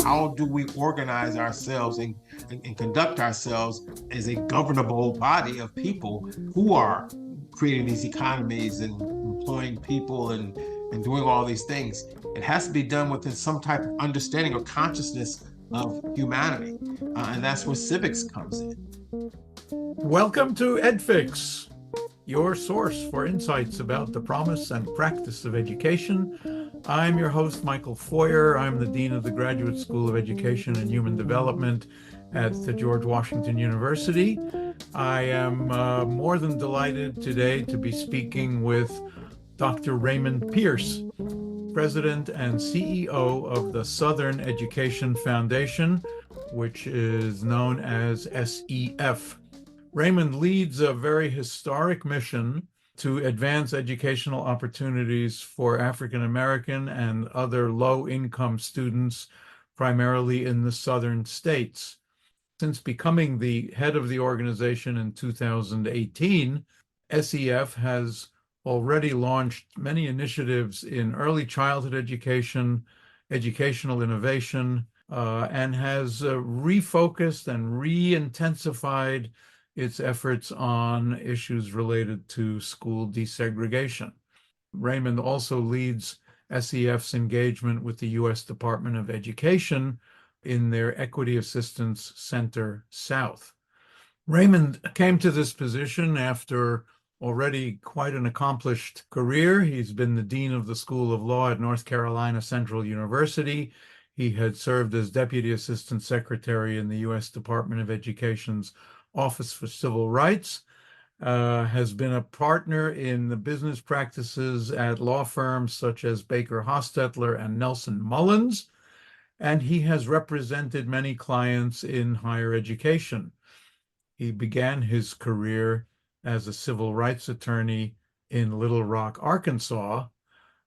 How do we organize ourselves and conduct ourselves as a governable body of people who are creating these economies and employing people and doing all these things? It has to be done within some type of understanding or consciousness of humanity. And that's where civics comes in. Welcome to EdFix, your source for insights about the promise and practice of education. I'm your host, Michael Foyer. I'm the Dean of the Graduate School of Education and Human Development at the George Washington University. I am more than delighted today to be speaking with Dr. Raymond Pierce, President and CEO of the Southern Education Foundation, which is known as SEF. Raymond leads a very historic mission to advance educational opportunities for African American and other low-income students, primarily in the southern states. Since becoming the head of the organization in 2018, SEF has already launched many initiatives in early childhood education, educational innovation, and has refocused and re-intensified its efforts on issues related to school desegregation. Raymond also leads SEF's engagement with the U.S. Department of Education in their Equity Assistance Center South. Raymond came to this position after already quite an accomplished career. He's been the Dean of the School of Law at North Carolina Central University. He had served as Deputy Assistant Secretary in the U.S. Department of Education's Office for Civil Rights, has been a partner in the business practices at law firms such as Baker Hostetler and Nelson Mullins, and he has represented many clients in higher education. He began his career as a civil rights attorney in Little Rock, Arkansas.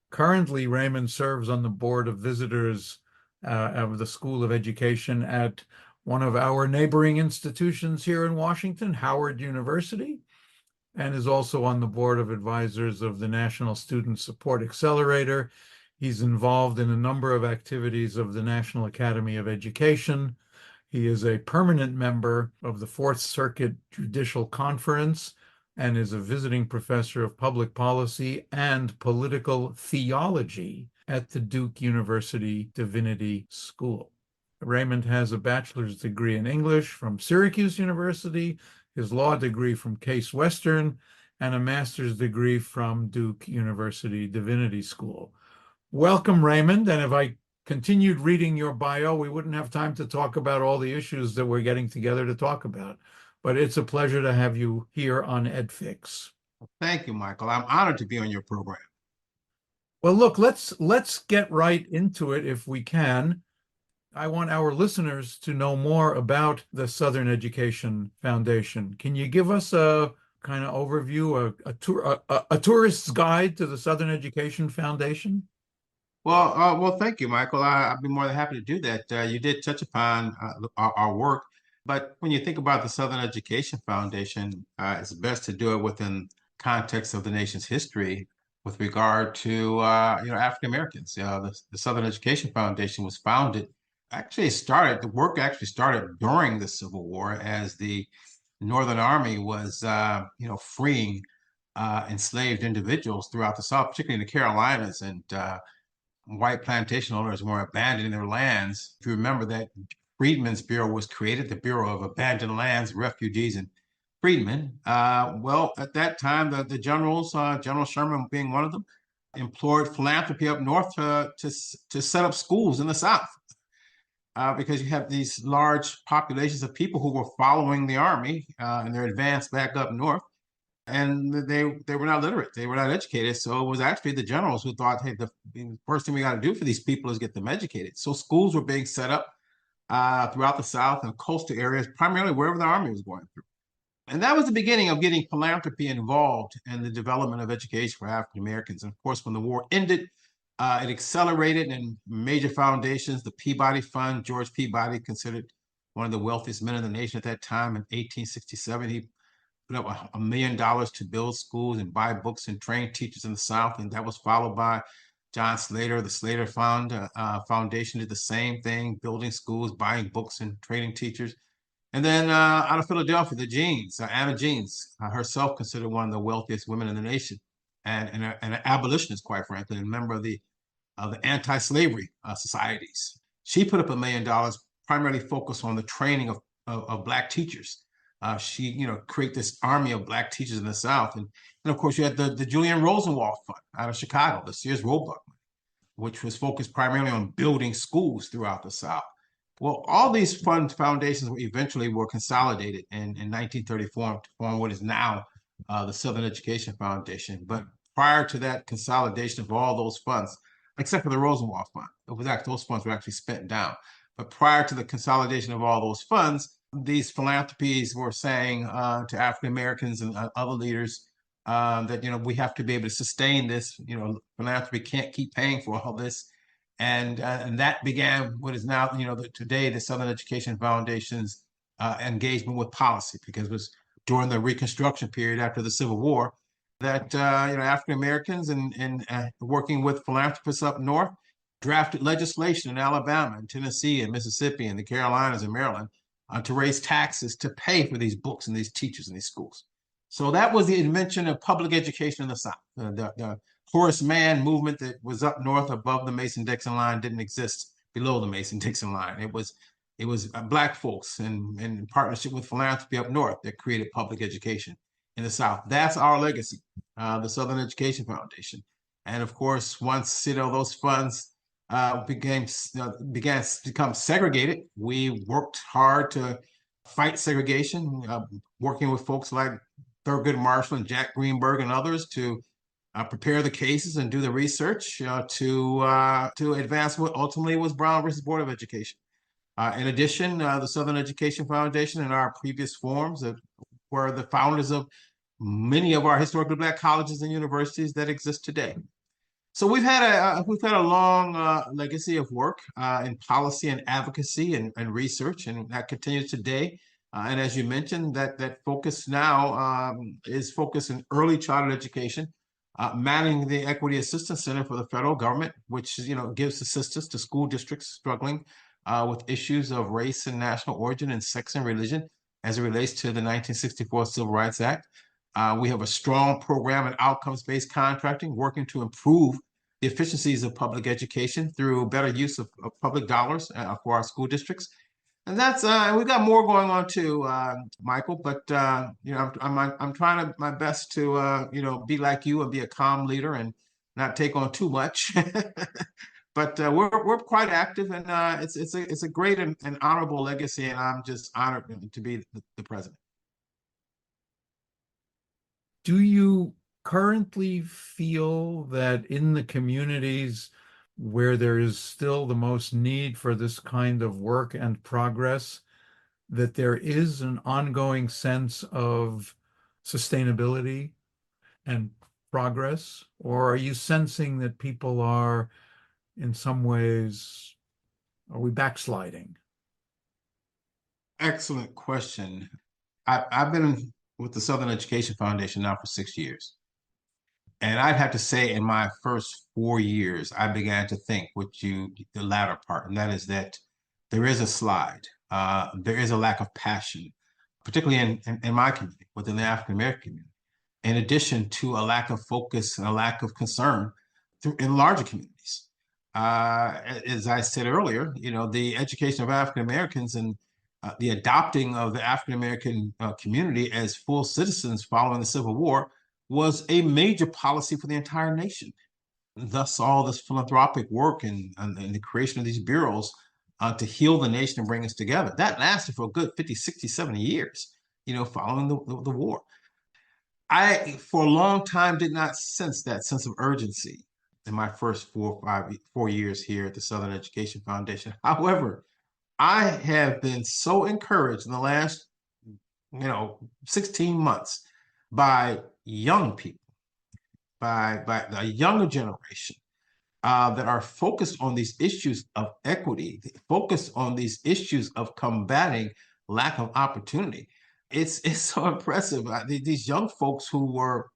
Currently, Raymond serves on the board of visitors of the School of Education at one of our neighboring institutions here in Washington, Howard University, and is also on the board of advisors of the National Student Support Accelerator. He's involved in a number of activities of the National Academy of Education. He is a permanent member of the Fourth Circuit Judicial Conference and is a visiting professor of public policy and political theology at the Duke University Divinity School. Raymond has a bachelor's degree in English from Syracuse University, his law degree from Case Western, and a master's degree from Duke University Divinity School. Welcome, Raymond. And if I continued reading your bio, we wouldn't have time to talk about all the issues that we're getting together to talk about. But it's a pleasure to have you here on EdFix. Thank you, Michael. I'm honored to be on your program. Well, look, let's get right into it if we can. I want our listeners to know more about the Southern Education Foundation. Can you give us a kind of overview, a tourist's guide to the Southern Education Foundation? Well, thank you, Michael. I'd be more than happy to do that. You did touch upon our work, but when you think about the Southern Education Foundation, it's best to do it within context of the nation's history with regard to African Americans. The Southern Education Foundation was founded. The work actually started during the Civil War as the Northern Army was freeing enslaved individuals throughout the South, particularly in the Carolinas, and white plantation owners were abandoning their lands. If you remember that Freedmen's Bureau was created, the Bureau of Abandoned Lands, Refugees, and Freedmen. Well, at that time, the generals, General Sherman being one of them, employed philanthropy up north to set up schools in the South. Because you have these large populations of people who were following the army and their advance back up north, and they were not literate, they were not educated. So it was actually the generals who thought, hey, the first thing we got to do for these people is get them educated. So schools were being set up throughout the South and coastal areas, primarily wherever the army was going through. And that was the beginning of getting philanthropy involved in the development of education for African Americans. And of course, when the war ended, it accelerated, and major foundations, the Peabody Fund, George Peabody, considered one of the wealthiest men in the nation at that time. In 1867, he put up $1 million to build schools and buy books and train teachers in the South. And that was followed by John Slater, the Foundation did the same thing, building schools, buying books, and training teachers. And then out of Philadelphia, the Jeans, Anna Jeans, herself considered one of the wealthiest women in the nation, and an abolitionist, quite frankly, and a member of the anti-slavery societies. She put up $1 million, primarily focused on the training of Black teachers. She, create this army of Black teachers in the South, and of course you had the Julian Rosenwald Fund out of Chicago, the Sears Roebuck, which was focused primarily on building schools throughout the South. Well, all these foundations eventually were consolidated in 1934 to form what is now the Southern Education Foundation. But prior to that consolidation of all those funds, except for the Rosenwald Fund, those funds were actually spent down. But prior to the consolidation of all those funds, these philanthropies were saying to African Americans and other leaders that we have to be able to sustain this. Philanthropy can't keep paying for all this, and that began what is now today the Southern Education Foundation's engagement with policy, because it was during the Reconstruction period after the Civil War that African Americans and working with philanthropists up north drafted legislation in Alabama and Tennessee and Mississippi and the Carolinas and Maryland to raise taxes to pay for these books and these teachers in these schools. So that was the invention of public education in the South. The Horace Mann movement that was up north above the Mason-Dixon line didn't exist below the Mason-Dixon line. It was Black folks in partnership with philanthropy up north that created public education in the South. That's our legacy, the Southern Education Foundation. And of course, once those funds began to become segregated, we worked hard to fight segregation, working with folks like Thurgood Marshall and Jack Greenberg and others to prepare the cases and do the research to advance what ultimately was Brown versus Board of Education. In addition, the Southern Education Foundation and our previous forms were the founders of many of our historically Black colleges and universities that exist today. So we've had a long legacy of work in policy and advocacy and research, and that continues today. And as you mentioned, that focus now is focused in early childhood education, managing the Equity Assistance Center for the federal government, which gives assistance to school districts struggling with issues of race and national origin and sex and religion as it relates to the 1964 Civil Rights Act. We have a strong program in outcomes-based contracting, working to improve the efficiencies of public education through better use of public dollars for our school districts. And that's we've got more going on too, Michael. But I'm trying my best to be like you and be a calm leader and not take on too much. But we're quite active, and it's a great and honorable legacy, and I'm just honored to be the president. Do you currently feel that in the communities where there is still the most need for this kind of work and progress, that there is an ongoing sense of sustainability and progress? Or are you sensing that people are, in some ways, are we backsliding? Excellent question. I've been with the Southern Education Foundation now for 6 years. And I'd have to say in my first 4 years, I began to think the latter part, and that is that there is a slide. There is a lack of passion, particularly in my community, within the African American community, in addition to a lack of focus and a lack of concern in larger communities. As I said earlier, the education of African Americans and the adopting of the African American community as full citizens following the Civil War was a major policy for the entire nation. Thus, all this philanthropic work and the creation of these bureaus to heal the nation and bring us together, that lasted for a good 50, 60, 70 years, following the war. I, for a long time, did not sense that sense of urgency in my first 4 years here at the Southern Education Foundation. However, I have been so encouraged in the last, 16 months by young people, by the younger generation that are focused on these issues of equity, focused on these issues of combating lack of opportunity. It's so impressive. These young folks who were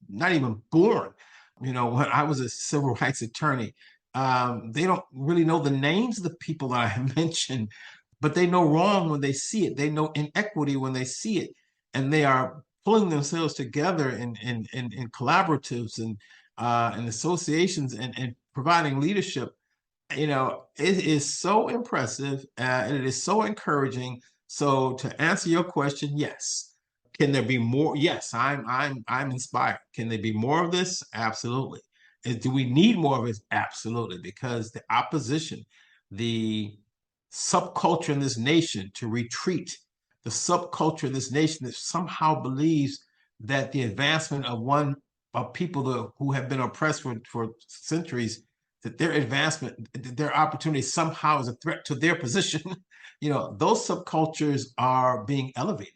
not even born When I was a civil rights attorney, they don't really know the names of the people that I mentioned, but they know wrong when they see it. They know inequity when they see it, and they are pulling themselves together in collaboratives and associations and providing leadership. It is so impressive, and it is so encouraging. So to answer your question, yes. Can there be more? Yes, I'm inspired. Can there be more of this? Absolutely. Do we need more of it? Absolutely, because the opposition, the subculture in this nation to retreat, the subculture in this nation that somehow believes that the advancement of one of people who have been oppressed for centuries, that their advancement, their opportunity somehow is a threat to their position. Those subcultures are being elevated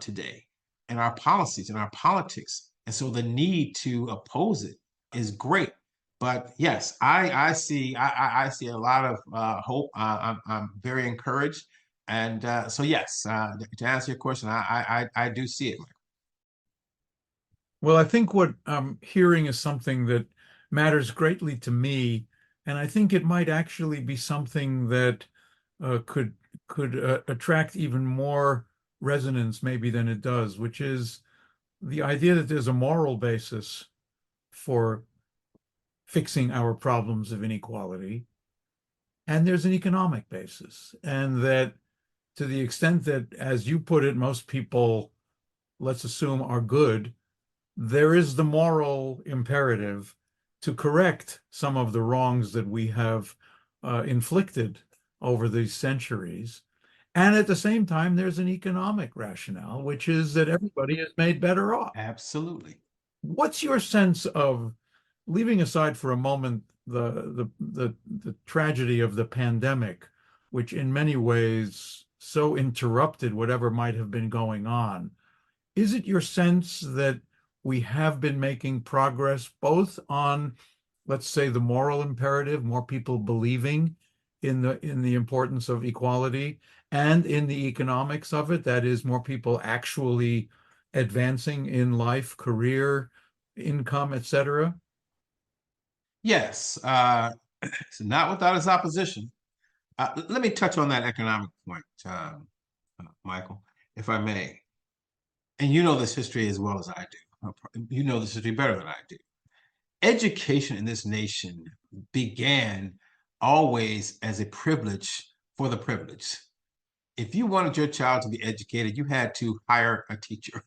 today in our policies, in our politics. And so the need to oppose it is great. But yes, I see a lot of hope. I'm very encouraged, and so yes, to answer your question, I do see it. Well, I think what I'm hearing is something that matters greatly to me, and I think it might actually be something that could attract even more resonance maybe than it does, which is the idea that there's a moral basis for fixing our problems of inequality, and there's an economic basis, and that to the extent that, as you put it, most people, let's assume, are good, there is the moral imperative to correct some of the wrongs that we have inflicted over these centuries. And at the same time, there's an economic rationale, which is that everybody is made better off. Absolutely. What's your sense of, leaving aside for a moment the tragedy of the pandemic, which in many ways so interrupted whatever might have been going on? Is it your sense that we have been making progress both on, let's say, the moral imperative, more people believing in the importance of equality, and in the economics of it, that is, more people actually advancing in life, career, income, etc.? Yes, so not without its opposition. Let me touch on that economic point, Michael, if I may. And you know this history as well as I do. You know this history better than I do. Education in this nation began always as a privilege for the privileged. If you wanted your child to be educated, you had to hire a teacher.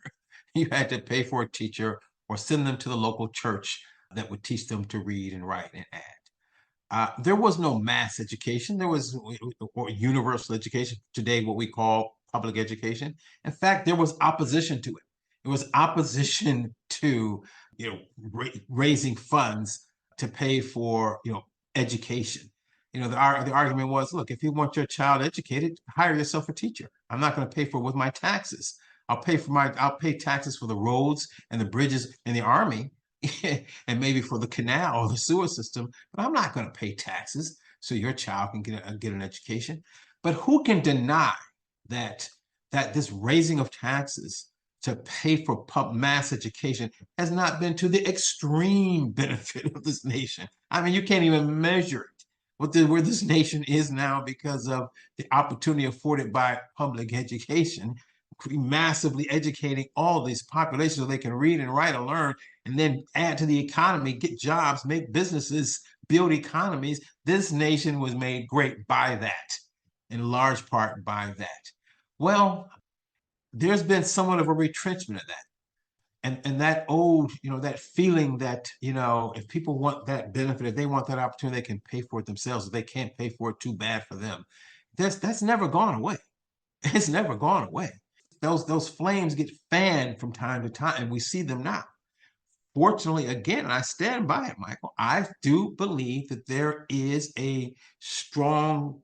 You had to pay for a teacher or send them to the local church that would teach them to read and write and add. There was no mass education. There was or universal education, today what we call public education. In fact, there was opposition to it. It was opposition to raising funds to pay for education. The argument was, look, if you want your child educated, hire yourself a teacher. I'm not going to pay for it with my taxes. I'll pay taxes for the roads and the bridges and the army, and maybe for the canal or the sewer system, but I'm not going to pay taxes so your child can get an education. But who can deny that this raising of taxes to pay for mass education has not been to the extreme benefit of this nation? I mean, you can't even measure it. Where this nation is now because of the opportunity afforded by public education, massively educating all these populations so they can read and write and learn, and then add to the economy, get jobs, make businesses, build economies. This nation was made great by that, in large part by that. Well, there's been somewhat of a retrenchment of that. And that old, that feeling that, if people want that benefit, if they want that opportunity, they can pay for it themselves. If they can't pay for it, too bad for them. That's never gone away. It's never gone away. Those flames get fanned from time to time, and we see them now. Fortunately, again, and I stand by it, Michael, I do believe that there is a strong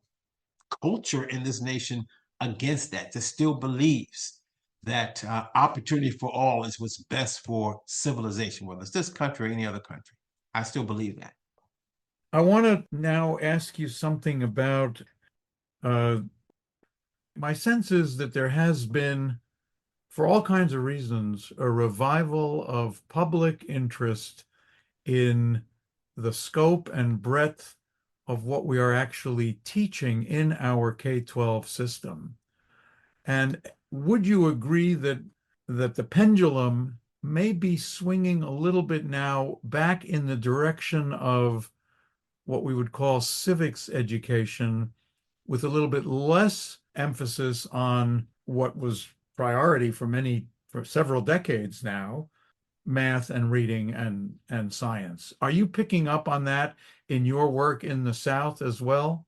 culture in this nation against that still believes that opportunity for all is what's best for civilization, whether it's this country or any other country. I still believe that. I want to now ask you something about uh, my sense is that there has been, for all kinds of reasons, a revival of public interest in the scope and breadth of what we are actually teaching in our K-12 system. And would you agree that the pendulum may be swinging a little bit now back in the direction of what we would call civics education, with a little bit less emphasis on what was priority for several decades now, math and reading and science? Are you picking up on that in your work in the South as well?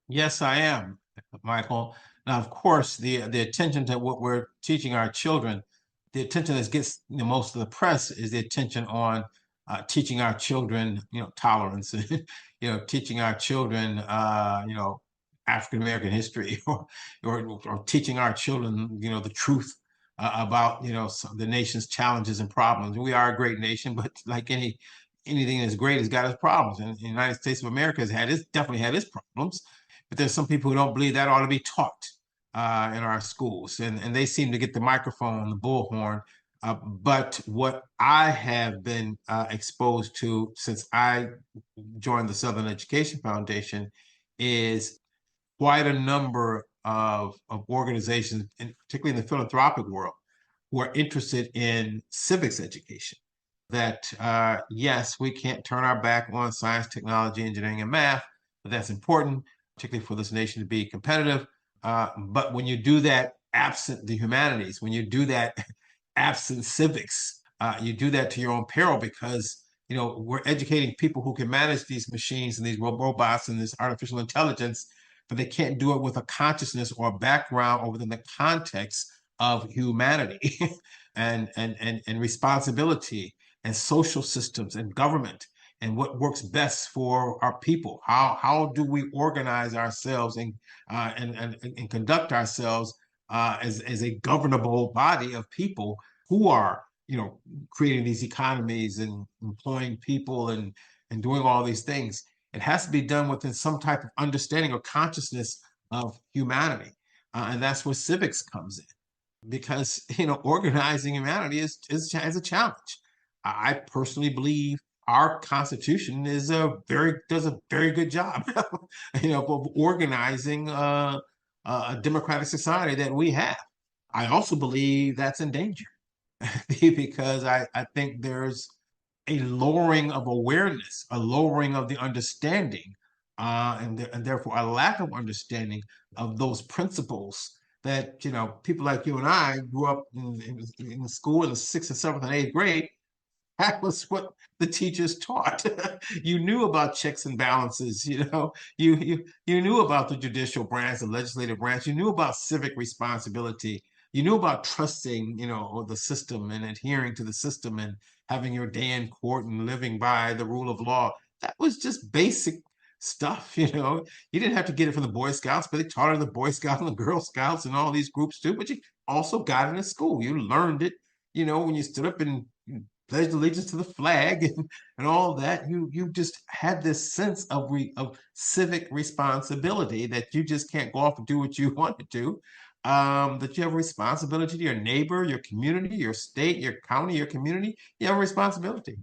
Yes, I am, Michael. Now, of course, the attention to what we're teaching our children, the attention that gets most of the press is the attention on teaching our children, tolerance, teaching our children, African American history, or teaching our children, the truth about, the nation's challenges and problems. We are a great nation, but like anything that's great has got its problems, and the United States of America definitely had its problems. But there's some people who don't believe that ought to be taught in our schools, and they seem to get the microphone, the bullhorn. But what I have been exposed to since I joined the Southern Education Foundation is quite a number of organizations, and particularly in the philanthropic world, who are interested in civics education. That yes, we can't turn our back on science, technology, engineering, and math, but that's important, particularly for this nation to be competitive. But when you do that absent the humanities, when you do that absent civics, you do that to your own peril, because we're educating people who can manage these machines and these robots and this artificial intelligence, but they can't do it with a consciousness or a background or within the context of humanity and responsibility and social systems and government and what works best for our people. How do we organize ourselves and conduct ourselves as a governable body of people who are creating these economies and employing people and doing all these things. It has to be done within some type of understanding or consciousness of humanity, and that's where civics comes in, because organizing humanity is a challenge. I personally believe our Constitution does a very good job, of organizing a democratic society that we have. I also believe that's in danger because I think there's a lowering of awareness, a lowering of the understanding, and therefore a lack of understanding of those principles that people like you and I grew up in school in the sixth and seventh and eighth grade. That was what the teachers taught. You knew about checks and balances, you knew about the judicial branch, the legislative branch, you knew about civic responsibility, you knew about trusting, the system and adhering to the system and having your day in court and living by the rule of law. That was just basic stuff, You didn't have to get it from the Boy Scouts, but they taught it in the Boy Scouts and the Girl Scouts and all these groups too. But you also got it in school. You learned it, when you stood up and pledged allegiance to the flag and all that. You just had this sense of civic responsibility that you just can't go off and do what you want to do. That you have a responsibility to your neighbor, your community, your state, your county, your community. You have a responsibility.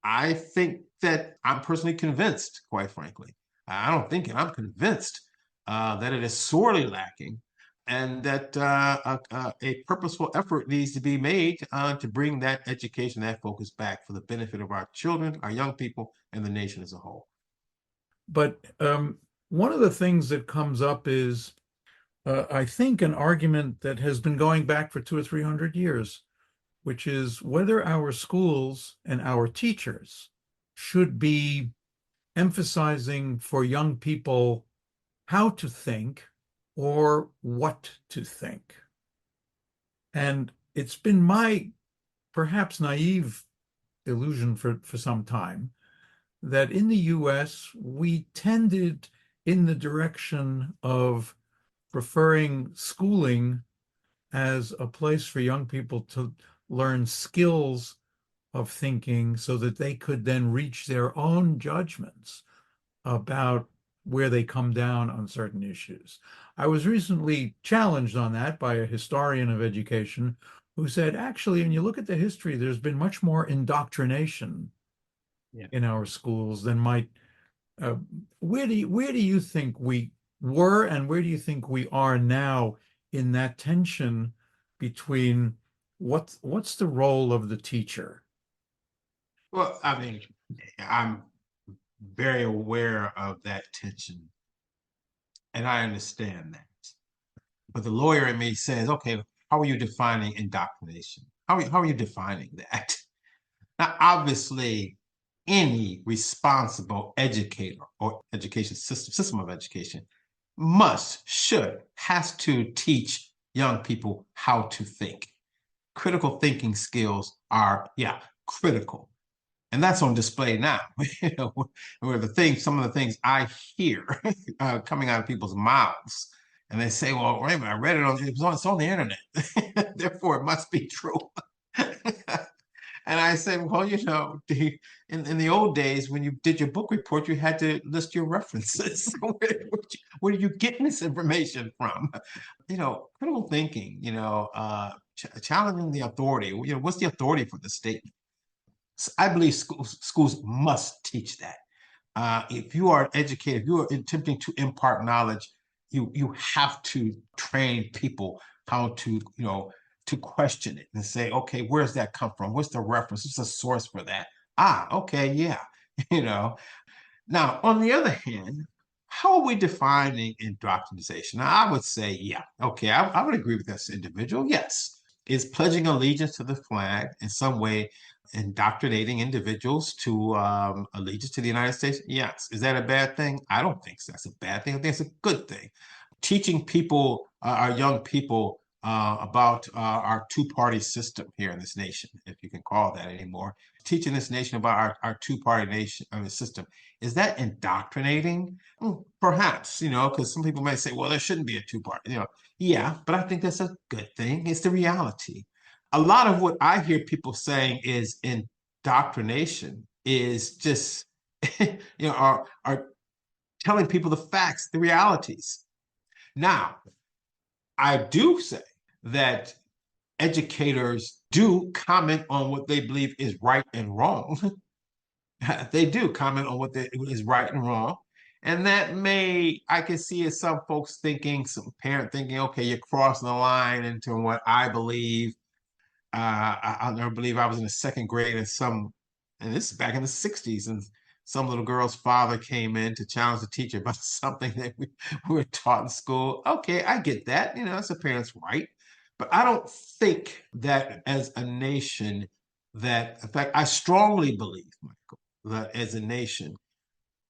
I think that I'm personally convinced, quite frankly. I don't think it, I'm convinced that it is sorely lacking, and that a purposeful effort needs to be made to bring that education, that focus back for the benefit of our children, our young people, and the nation as a whole. But one of the things that comes up is, I think, an argument that has been going back for 200 or 300 years, which is whether our schools and our teachers should be emphasizing for young people how to think or what to think. And it's been my perhaps naive illusion for some time that in the US, we tended in the direction of preferring schooling as a place for young people to learn skills of thinking so that they could then reach their own judgments about where they come down on certain issues. I was recently challenged on that by a historian of education who said, actually, when you look at the history, there's been much more indoctrination Yeah. in our schools, then might uh, where do you think we were and where do you think we are now in that tension between what's the role of the teacher? Well, I mean, I'm very aware of that tension, and I understand that. But the lawyer in me says, okay, how are you defining indoctrination? How are you defining that? Now, obviously, any responsible educator or education system of education has to teach young people how to think. Critical thinking skills are, yeah, critical. And that's on display now. Where some of the things I hear coming out of people's mouths, and they say, "Well, Raymond, I read it's on the internet, therefore it must be true." And I said, well, in the old days, when you did your book report, you had to list your references. So where are you getting this information from? Critical thinking, challenging the authority. What's the authority for the statement? I believe schools must teach that. If you are educated, if you are attempting to impart knowledge, you have to train people how to question it and say, okay, where's that come from? What's the reference? What's the source for that? Okay, yeah. You know. Now, on the other hand, how are we defining indoctrination? Now, I would say, yeah, okay, I would agree with this individual. Yes. Is pledging allegiance to the flag in some way indoctrinating individuals to allegiance to the United States? Yes. Is that a bad thing? I don't think so. That's a bad thing. I think it's a good thing. Teaching people, our young people, about our two-party system here in this nation, if you can call that anymore. Teaching this nation about our two-party nation system. Is that indoctrinating? Perhaps, because some people may say, well, there shouldn't be a two-party. Yeah, but I think that's a good thing. It's the reality. A lot of what I hear people saying is indoctrination is just, are telling people the facts, the realities. Now, I do say that educators do comment on what they believe is right and wrong. They do comment on is right and wrong. And that I can see as some folks thinking, some parent thinking, okay, you're crossing the line into what I believe. I'll never believe I was in the second grade and this is back in the 60s, and some little girl's father came in to challenge the teacher about something that we were taught in school. Okay, I get that. That's a parent's right. But I don't think that as a nation, in fact, I strongly believe, Michael, that as a nation,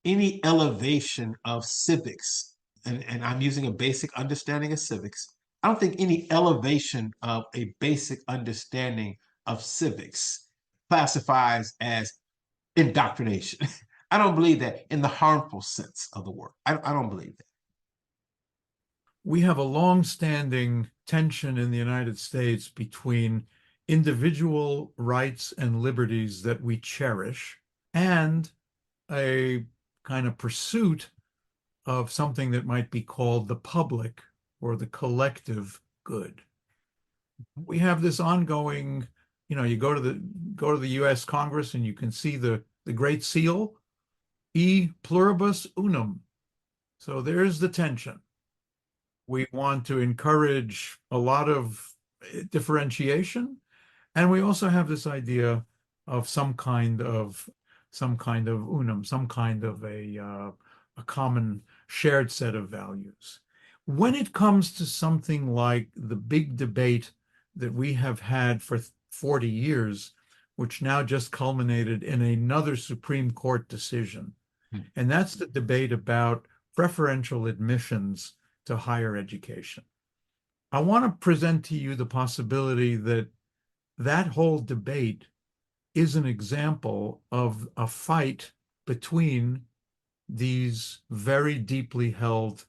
any elevation of civics, and I'm using a basic understanding of civics, I don't think any elevation of a basic understanding of civics classifies as indoctrination. I don't believe that in the harmful sense of the word. I don't believe that. We have a long-standing tension in the United States between individual rights and liberties that we cherish and a kind of pursuit of something that might be called the public or the collective good. We have this ongoing, you go to the US Congress and you can see the Great Seal, e pluribus unum. So there's the tension. We want to encourage a lot of differentiation, and we also have this idea of some kind of unum, some kind of a common shared set of values. When it comes to something like the big debate that we have had for 40 years, which now just culminated in another Supreme Court decision, and that's the debate about preferential admissions to higher education. I want to present to you the possibility that that whole debate is an example of a fight between these very deeply held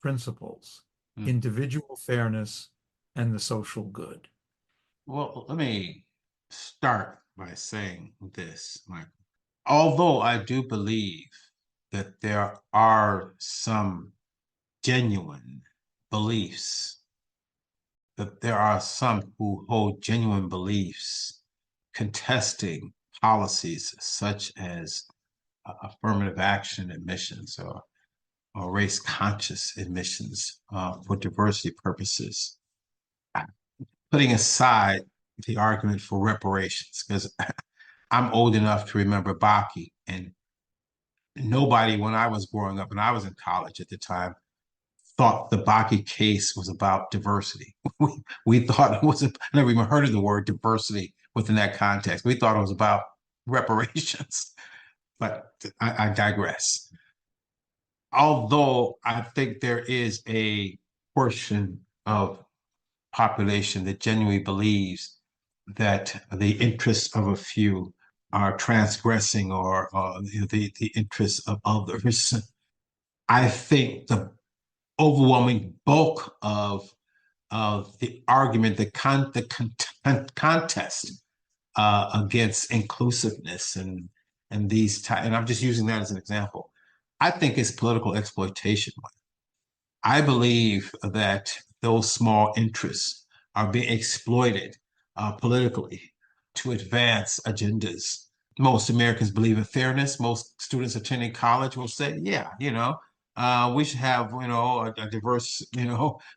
principles, Mm. individual fairness and the social good. Well, let me start by saying this, Michael. Although I do believe that there are some genuine beliefs, that there are some who hold genuine beliefs contesting policies such as affirmative action admissions or race conscious admissions for diversity purposes, putting aside the argument for reparations, because I'm old enough to remember Bakke, and nobody when I was growing up, and I was in college at the time, thought the Bakke case was about diversity. We thought it wasn't, I never even heard of the word diversity within that context. We thought it was about reparations, but I digress. Although I think there is a portion of population that genuinely believes that the interests of a few are transgressing or the interests of others. I think the overwhelming bulk of the argument, contest against inclusiveness and and I'm just using that as an example. I think it's political exploitation. I believe that those small interests are being exploited politically to advance agendas. Most Americans believe in fairness. Most students attending college will say, yeah, we should have, a diverse,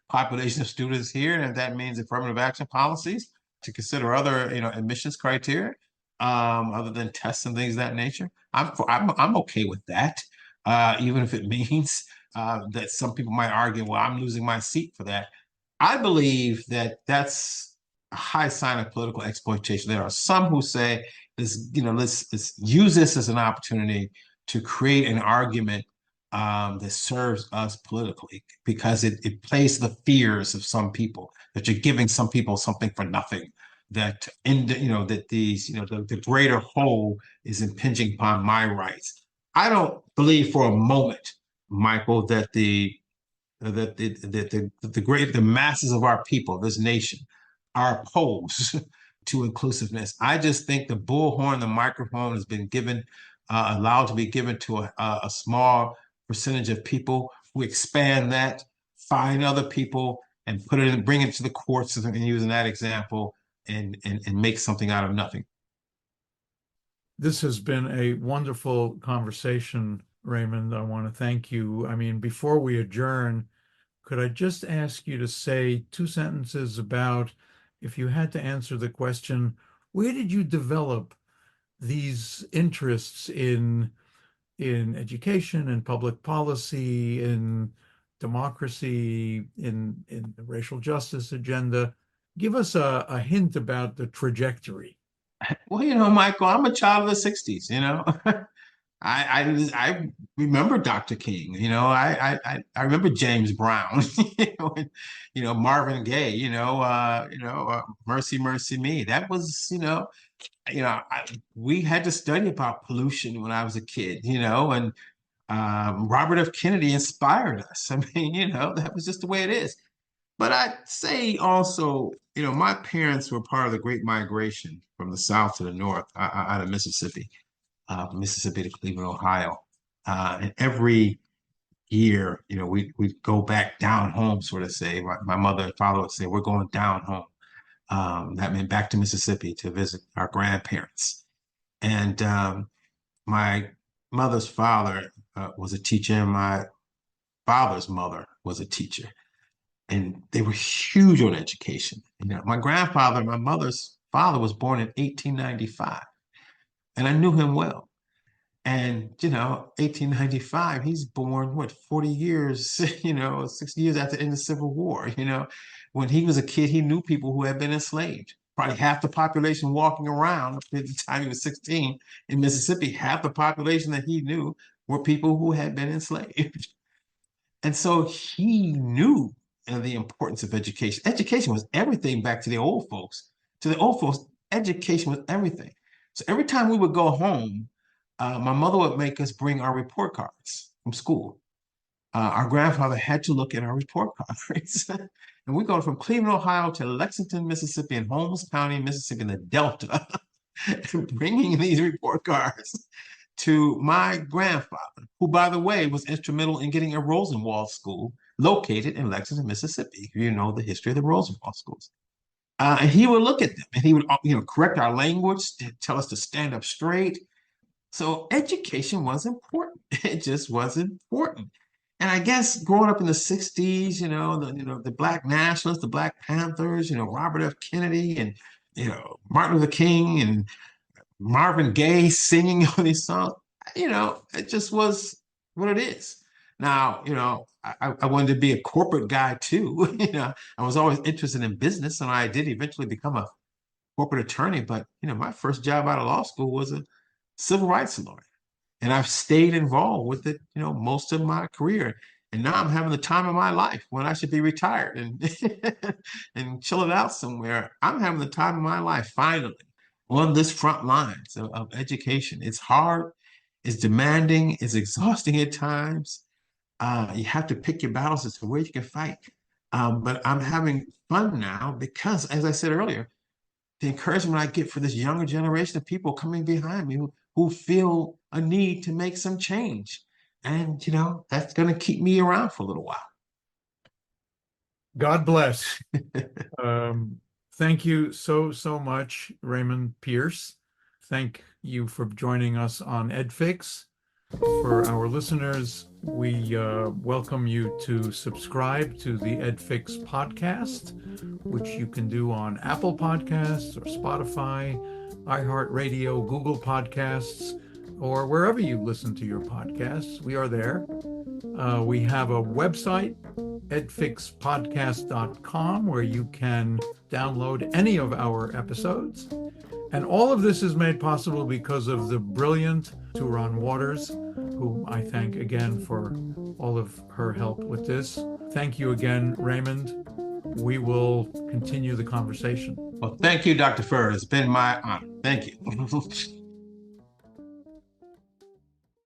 population of students here. And that means affirmative action policies to consider other, admissions criteria, other than tests and things of that nature. I'm okay with that, even if it means that some people might argue, well, I'm losing my seat for that. I believe that that's a high sign of political exploitation. There are some who say, let's use this as an opportunity to create an argument that serves us politically because it plays the fears of some people that you're giving some people something for nothing. That that the greater whole is impinging upon my rights. I don't believe for a moment, Michael, that the masses of our people, this nation, are opposed to inclusiveness. I just think the bullhorn, the microphone has been given, allowed to be given to a small percentage of people who expand that, find other people and put it in, bring it to the courts and using that example and make something out of nothing. This has been a wonderful conversation, Raymond. I want to thank you. I mean, before we adjourn, could I just ask you to say two sentences about if you had to answer the question, where did you develop these interests in education and public policy, in democracy, in the racial justice agenda? Give us a hint about the trajectory. Well, Michael, I'm a child of the 60s, I remember Dr. King, I remember James Brown, and, Marvin Gaye, Mercy, Mercy Me. That was, we had to study about pollution when I was a kid, and Robert F. Kennedy inspired us. I mean, that was just the way it is. But I'd say also, my parents were part of the Great Migration from the South to the North out of Mississippi, from Mississippi to Cleveland, Ohio. And every year, we'd go back down home, sort of say, my mother and father would say, we're going down home. That meant back to Mississippi to visit our grandparents. And my mother's father was a teacher, and my father's mother was a teacher. And they were huge on education. My grandfather, my mother's father, was born in 1895, and I knew him well. And 1895, he's born, what, 40 years, 60 years after the end of the Civil War. When he was a kid, he knew people who had been enslaved. Probably half the population walking around at the time he was 16 in Mississippi, half the population that he knew were people who had been enslaved. And so he knew the importance of education. Education was everything back to the old folks. To the old folks, education was everything. So every time we would go home, my mother would make us bring our report cards from school. Our grandfather had to look at our report cards. And we go from Cleveland, Ohio to Lexington, Mississippi, and Holmes County, Mississippi, in the Delta, bringing these report cards to my grandfather, who, by the way, was instrumental in getting a Rosenwald school located in Lexington, Mississippi. You know the history of the Rosenwald schools. And he would look at them and he would, correct our language, tell us to stand up straight. So education was important. It just was important. And I guess growing up in the 60s, the Black Nationalists, the Black Panthers, Robert F. Kennedy and, Martin Luther King and Marvin Gaye singing all these songs, it just was what it is. Now, I wanted to be a corporate guy too. I was always interested in business, and I did eventually become a corporate attorney. But, my first job out of law school was a civil rights lawyer. And I've stayed involved with it, most of my career. And now I'm having the time of my life when I should be retired and and chilling out somewhere. I'm having the time of my life finally on this front lines of education. It's hard, it's demanding, it's exhausting at times. You have to pick your battles as to where you can fight. But I'm having fun now because, as I said earlier, the encouragement I get for this younger generation of people coming behind me who feel a need to make some change. And, that's going to keep me around for a little while. God bless. Thank you so much, Raymond Pierce. Thank you for joining us on EdFix. For our listeners, we welcome you to subscribe to the EdFix podcast, which you can do on Apple Podcasts or Spotify, iHeartRadio, Google Podcasts, or wherever you listen to your podcasts. We are there. We have a website, edfixpodcast.com, where you can download any of our episodes. And all of this is made possible because of the brilliant Turan Waters, whom I thank again for all of her help with this. Thank you again, Raymond. We will continue the conversation. Well, thank you, Dr. Furr. It's been my honor. Thank you.